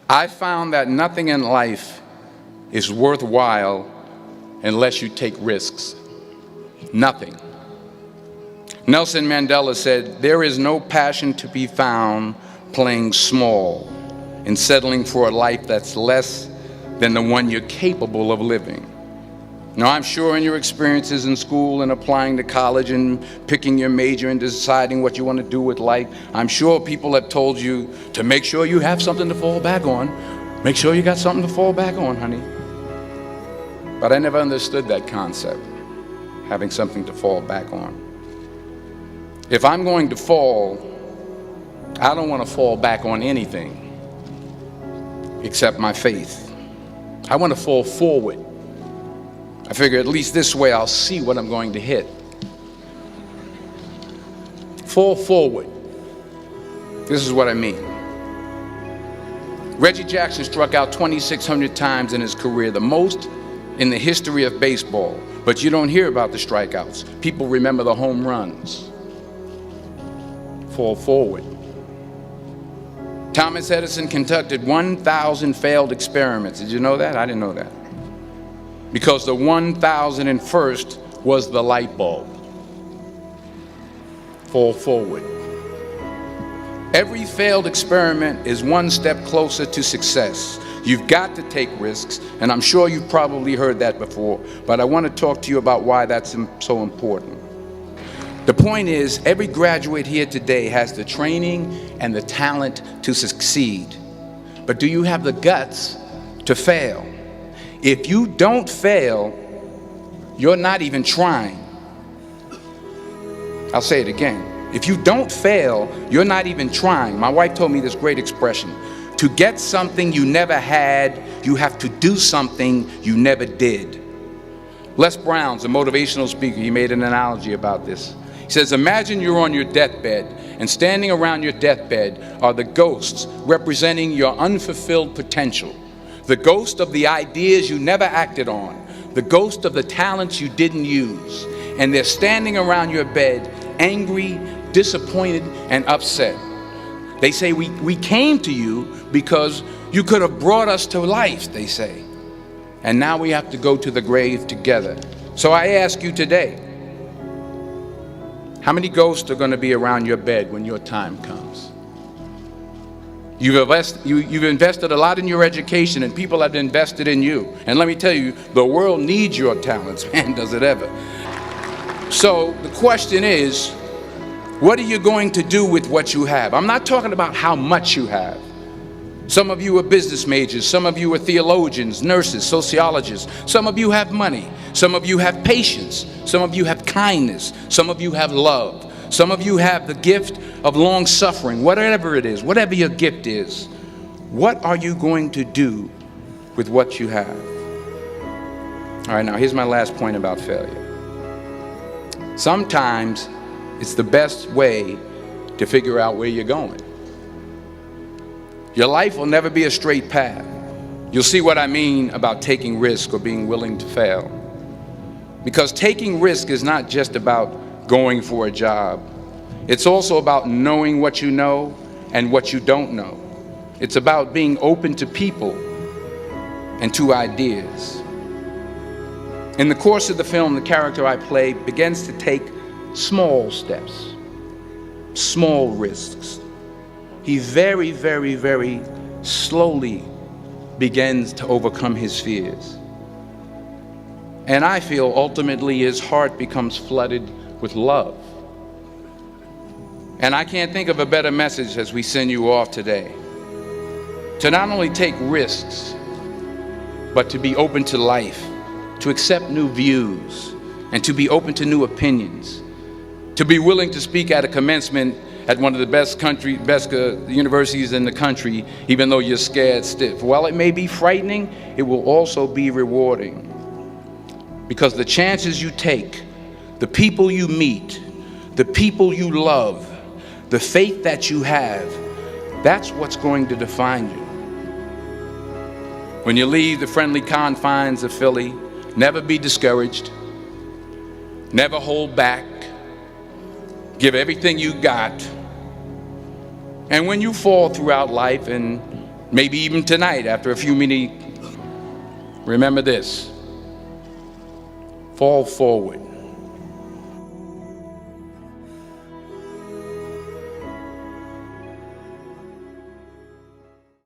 I found that nothing in life is worthwhile unless you take risks. Nothing. Nelson Mandela said, "There is no passion to be found playing small and settling for a life that's less than the one you're capable of living." Now, I'm sure in your experiences in school and applying to college and picking your major and deciding what you want to do with life, I'm sure people have told you to make sure you have something to fall back on. Make sure you got something to fall back on, honey. But I never understood that concept, having something to fall back on. If I'm going to fall, I don't want to fall back on anything except my faith. I want to fall forward. I figure at least this way I'll see what I'm going to hit. Fall forward. This is what I mean. Reggie Jackson struck out 2,600 times in his career, the most in the history of baseball. But you don't hear about the strikeouts. People remember the home runs. Fall forward. Thomas Edison conducted 1,000 failed experiments. Did you know that? I didn't know that. Because the 1,001st was the light bulb. Fall forward. Every failed experiment is one step closer to success. You've got to take risks, and I'm sure you've probably heard that before, but I want to talk to you about why that's so important. The point is, every graduate here today has the training and the talent to succeed. But do you have the guts to fail? If you don't fail, you're not even trying. I'll say it again. If you don't fail, you're not even trying. My wife told me this great expression. To get something you never had, you have to do something you never did. Les Brown's a motivational speaker. He made an analogy about this. He says, imagine you're on your deathbed, and standing around your deathbed are the ghosts representing your unfulfilled potential. The ghost of the ideas you never acted on. The ghost of the talents you didn't use. And they're standing around your bed, angry, disappointed, and upset. They say, we came to you because you could have brought us to life, they say. And now we have to go to the grave together. So I ask you today, how many ghosts are going to be around your bed when your time comes? You've invested a lot in your education, and people have invested in you. And let me tell you, the world needs your talents, man, does it ever. So the question is, what are you going to do with what you have? I'm not talking about how much you have. Some of you are business majors. Some of you are theologians, nurses, sociologists. Some of you have money. Some of you have patience. Some of you have kindness. Some of you have love. Some of you have the gift of long suffering. Whatever it is, whatever your gift is, what are you going to do with what you have? All right, now here's my last point about failure. Sometimes it's the best way to figure out where you're going. Your life will never be a straight path. You'll see what I mean about taking risk or being willing to fail. Because taking risk is not just about going for a job. It's also about knowing what you know and what you don't know. It's about being open to people and to ideas. In the course of the film, the character I play begins to take small steps, small risks. He very, very, very slowly begins to overcome his fears. And I feel ultimately his heart becomes flooded with love. And I can't think of a better message as we send you off today. To not only take risks, but to be open to life, to accept new views, and to be open to new opinions, to be willing to speak at a commencement at one of the best universities in the country, even though you're scared stiff. While it may be frightening, it will also be rewarding. Because the chances you take, the people you meet, the people you love, the faith that you have, that's what's going to define you. When you leave the friendly confines of Philly, never be discouraged, never hold back, give everything you got. And when you fall throughout life, and maybe even tonight after a few minutes, remember this: fall forward.